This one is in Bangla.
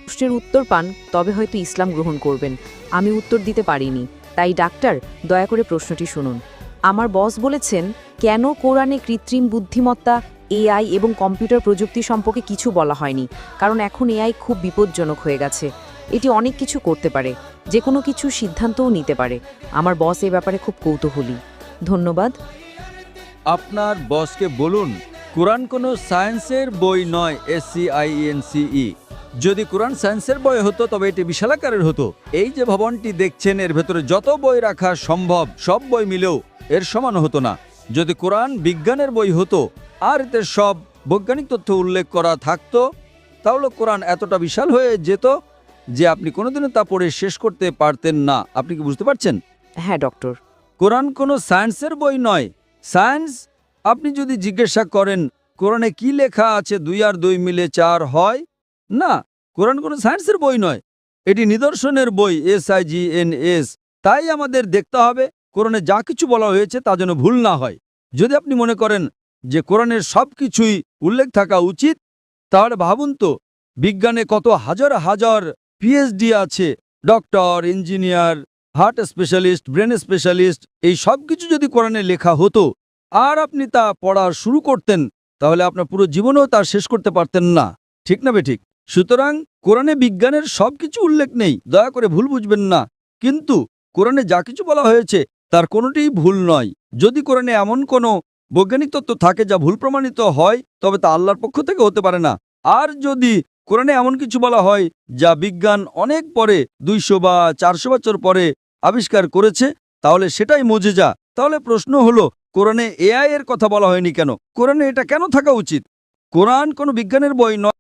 প্রশ্নের উত্তর পান তবে হয়তো ইসলাম গ্রহণ করবেন। আমি উত্তর দিতে পারিনি। তাই ডাক্তার, দয়া করে প্রশ্নটি শুনুন। আমার বস বলেছেন, কেন কোরআনে কৃত্রিম বুদ্ধিমত্তা, এআই এবং কম্পিউটার প্রযুক্তি সম্পর্কে কিছু বলা হয়নি? কারণ এখন এআই খুব বিপজ্জনক হয়ে গেছে। এটি অনেক কিছু করতে পারে, যে কোনো কিছু সিদ্ধান্তও নিতে পারে। আমার বস এ ব্যাপারে খুব কৌতূহলী। ধন্যবাদ। আপনার বসকে বলুন, কোরআন কোনো সায়েন্সের বই নয়। SCIENCE। যদি কোরআন সায়েন্সের বই হতো তবে এটি বিশালাকারের হতো। এই যে ভবনটি দেখছেন, এর ভেতরে যত বই রাখা সম্ভব সব বই মিলেও এর সমান হতো না। যদি কোরআন বিজ্ঞানের বই হতো আর এতে সব বৈজ্ঞানিক তথ্য উল্লেখ করা থাকতো, তাহলে কোরআন এতটা বিশাল হয়ে যেত যে আপনি কোনোদিনও তা পড়ে শেষ করতে পারতেন না। আপনি কি বুঝতে পারছেন? হ্যাঁ ডক্টর। কোরআন কোনো সায়েন্সের বই নয়। সায়েন্স, আপনি যদি জিজ্ঞাসা করেন কোরআনে কি লেখা আছে 2 আর 2 মিলে 4 হয়, না, কোরআন কোনো সায়েন্সের বই নয়। এটি নিদর্শনের বই। SIGNS। তাই আমাদের দেখতে হবে কোরআনে যা কিছু বলা হয়েছে তা যেন ভুল না হয়। যদি আপনি মনে করেন যে কোরআনের সব কিছুই উল্লেখ থাকা উচিত, তাহলে ভাবুন তো, বিজ্ঞানে কত হাজার হাজার PhD আছে, doctor, engineer, heart specialist, brain specialist. এই সব কিছু যদি কোরআনে লেখা হতো আর আপনি তা পড়া শুরু করতেন, তাহলে আপনার পুরো জীবনেও তা শেষ করতে পারতেন না। ঠিক না বেঠিক? সুতরাং কোরআনে বিজ্ঞানের সব কিছু উল্লেখ নেই, দয়া করে ভুল বুঝবেন না। কিন্তু কোরআনে যা কিছু বলা হয়েছে তার কোনোটিই ভুল নয়। যদি কোরআনে এমন কোনো বৈজ্ঞানিক তত্ত্ব থাকে যা ভুল প্রমাণিত হয়, তবে তা আল্লাহর পক্ষ থেকে হতে পারে না। আর যদি কোরআনে এমন কিছু বলা হয় যা বিজ্ঞান অনেক পরে, 200 বা 400 বছর পরে আবিষ্কার করেছে, তাহলে সেটাই মুজিজা। তাহলে প্রশ্ন হলো, কোরআনে AI এর কথা বলা হয়নি কেন? কোরআনে এটা কেন থাকা উচিত? কোরআন কোনো বিজ্ঞানের বই নয়।